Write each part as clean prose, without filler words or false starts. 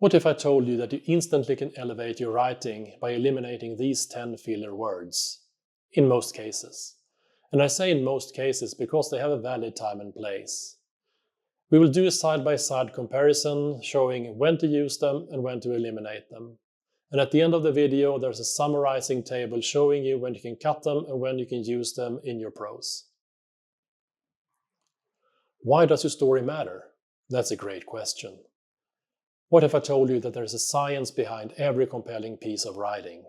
What if I told you that you instantly can elevate your writing by eliminating these 10 filler words? In most cases. And I say in most cases because they have a valid time and place. We will do a side-by-side comparison showing when to use them and when to eliminate them. And at the end of the video, there's a summarizing table showing you when you can cut them and when you can use them in your prose. Why does your story matter? That's a great question. What if I told you that there's a science behind every compelling piece of writing?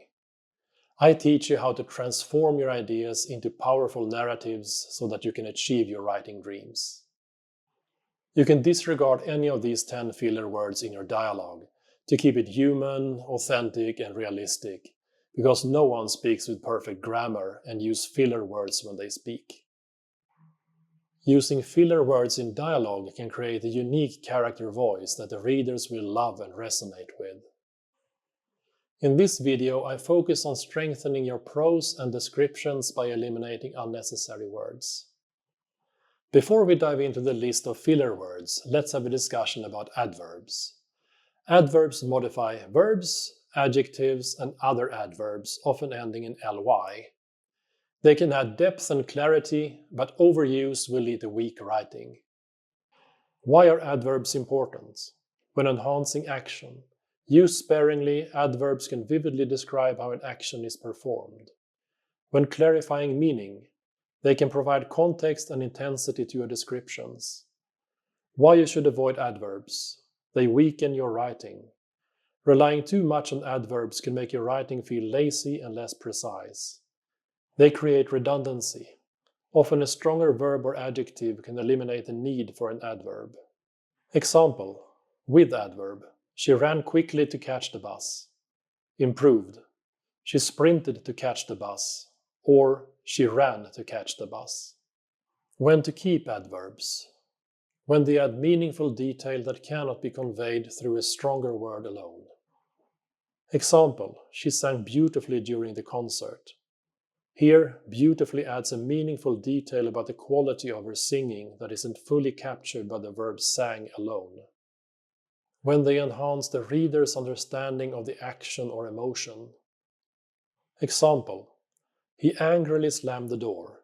I teach you how to transform your ideas into powerful narratives so that you can achieve your writing dreams. You can disregard any of these 10 filler words in your dialogue to keep it human, authentic, and realistic, because no one speaks with perfect grammar and use filler words when they speak. Using filler words in dialogue can create a unique character voice that the readers will love and resonate with. In this video, I focus on strengthening your prose and descriptions by eliminating unnecessary words. Before we dive into the list of filler words, let's have a discussion about adverbs. Adverbs modify verbs, adjectives, and other adverbs, often ending in ly. They can add depth and clarity, but overuse will lead to weak writing. Why are adverbs important? When enhancing action, used sparingly, adverbs can vividly describe how an action is performed. When clarifying meaning, they can provide context and intensity to your descriptions. Why you should avoid adverbs? They weaken your writing. Relying too much on adverbs can make your writing feel lazy and less precise. They create redundancy. Often a stronger verb or adjective can eliminate the need for an adverb. Example, with adverb, she ran quickly to catch the bus. Improved, she sprinted to catch the bus, or she ran to catch the bus. When to keep adverbs? When they add meaningful detail that cannot be conveyed through a stronger word alone. Example, she sang beautifully during the concert. Here, beautifully adds a meaningful detail about the quality of her singing that isn't fully captured by the verb sang alone. When they enhance the reader's understanding of the action or emotion. Example, he angrily slammed the door.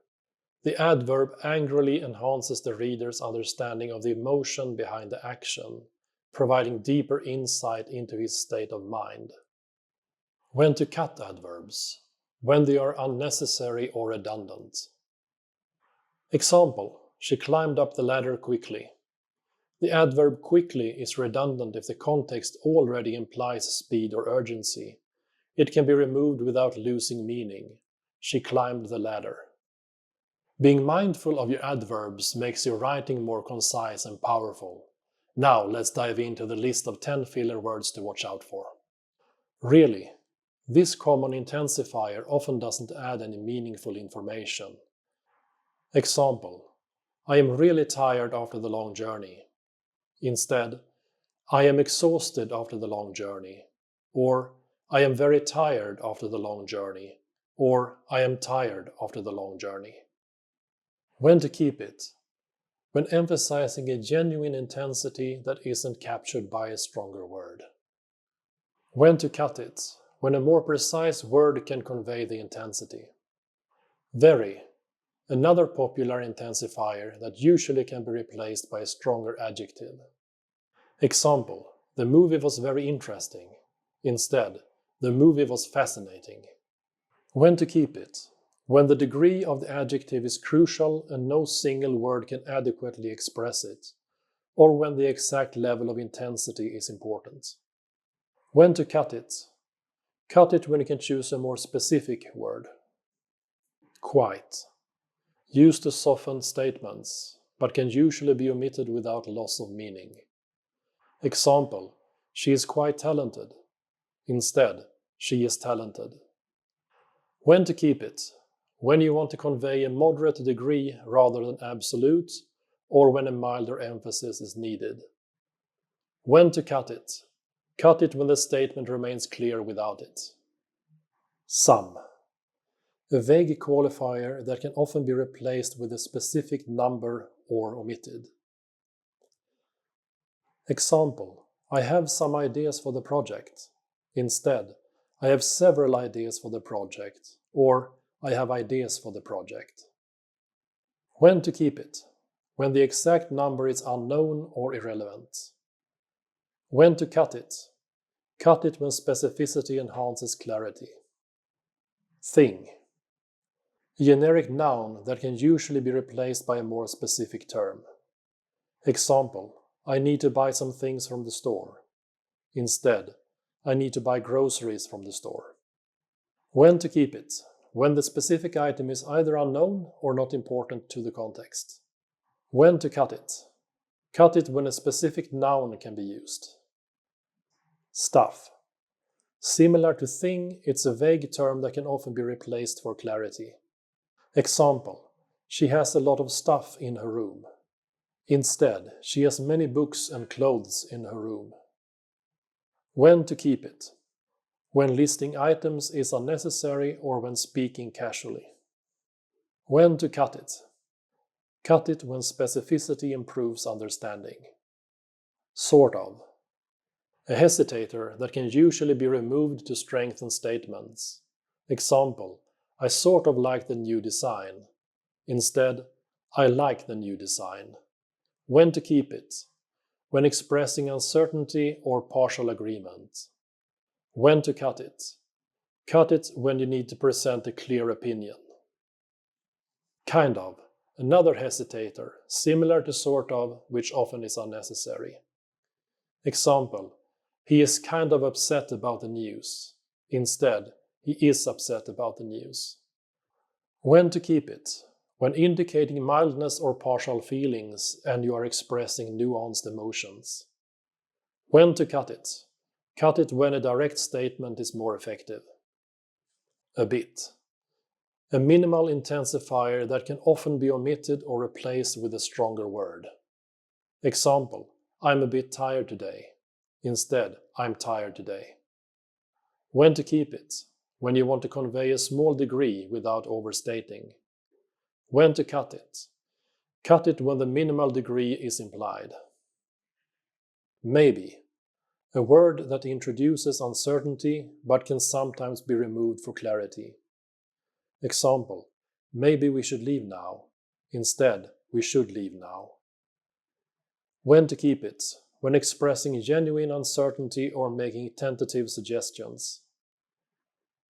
The adverb angrily enhances the reader's understanding of the emotion behind the action, providing deeper insight into his state of mind. When to cut adverbs? When they are unnecessary or redundant. Example, she climbed up the ladder quickly. The adverb quickly is redundant if the context already implies speed or urgency. It can be removed without losing meaning. She climbed the ladder. Being mindful of your adverbs makes your writing more concise and powerful. Now let's dive into the list of 10 filler words to watch out for. Really, this common intensifier often doesn't add any meaningful information. Example, I am really tired after the long journey. Instead, I am exhausted after the long journey, or I am very tired after the long journey, or I am tired after the long journey. When to keep it? When emphasizing a genuine intensity that isn't captured by a stronger word. When to cut it? When a more precise word can convey the intensity. Very, another popular intensifier that usually can be replaced by a stronger adjective. Example, the movie was very interesting. Instead, the movie was fascinating. When to keep it? When the degree of the adjective is crucial and no single word can adequately express it, or when the exact level of intensity is important. When to cut it? Cut it when you can choose a more specific word. Quite. Used to soften statements, but can usually be omitted without loss of meaning. Example, she is quite talented. Instead, she is talented. When to keep it? When you want to convey a moderate degree rather than absolute, or when a milder emphasis is needed. When to cut it? Cut it when the statement remains clear without it. Some. A vague qualifier that can often be replaced with a specific number or omitted. Example, I have some ideas for the project. Instead, I have several ideas for the project, or I have ideas for the project. When to keep it? When the exact number is unknown or irrelevant. When to cut it? Cut it when specificity enhances clarity. Thing. A generic noun that can usually be replaced by a more specific term. Example, I need to buy some things from the store. Instead, I need to buy groceries from the store. When to keep it? When the specific item is either unknown or not important to the context. When to cut it? Cut it when a specific noun can be used. Stuff. Similar to thing, it's a vague term that can often be replaced for clarity. Example, she has a lot of stuff in her room. Instead, she has many books and clothes in her room. When to keep it? When listing items is unnecessary or when speaking casually. When to cut it? Cut it when specificity improves understanding. Sort of. A hesitator that can usually be removed to strengthen statements. Example, I sort of like the new design. Instead, I like the new design. When to keep it? When expressing uncertainty or partial agreement. When to cut it? Cut it when you need to present a clear opinion. Kind of. Another hesitator, similar to sort of, which often is unnecessary. Example, he is kind of upset about the news. Instead, he is upset about the news. When to keep it? When indicating mildness or partial feelings and you are expressing nuanced emotions. When to cut it? Cut it when a direct statement is more effective. A bit. A minimal intensifier that can often be omitted or replaced with a stronger word. Example, I'm a bit tired today. Instead, I'm tired today. When to keep it? When you want to convey a small degree without overstating. When to cut it? Cut it when the minimal degree is implied. Maybe. A word that introduces uncertainty but can sometimes be removed for clarity. Example, maybe we should leave now. Instead, we should leave now. When to keep it? When expressing genuine uncertainty or making tentative suggestions.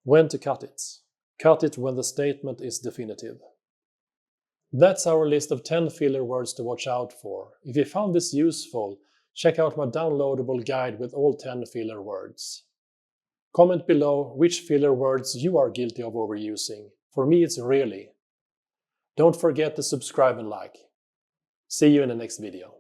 When to cut it? Cut it when the statement is definitive. That's our list of 10 filler words to watch out for. If you found this useful, check out my downloadable guide with all 10 filler words. Comment below which filler words you are guilty of overusing. For me, it's really. Don't forget to subscribe and like. See you in the next video.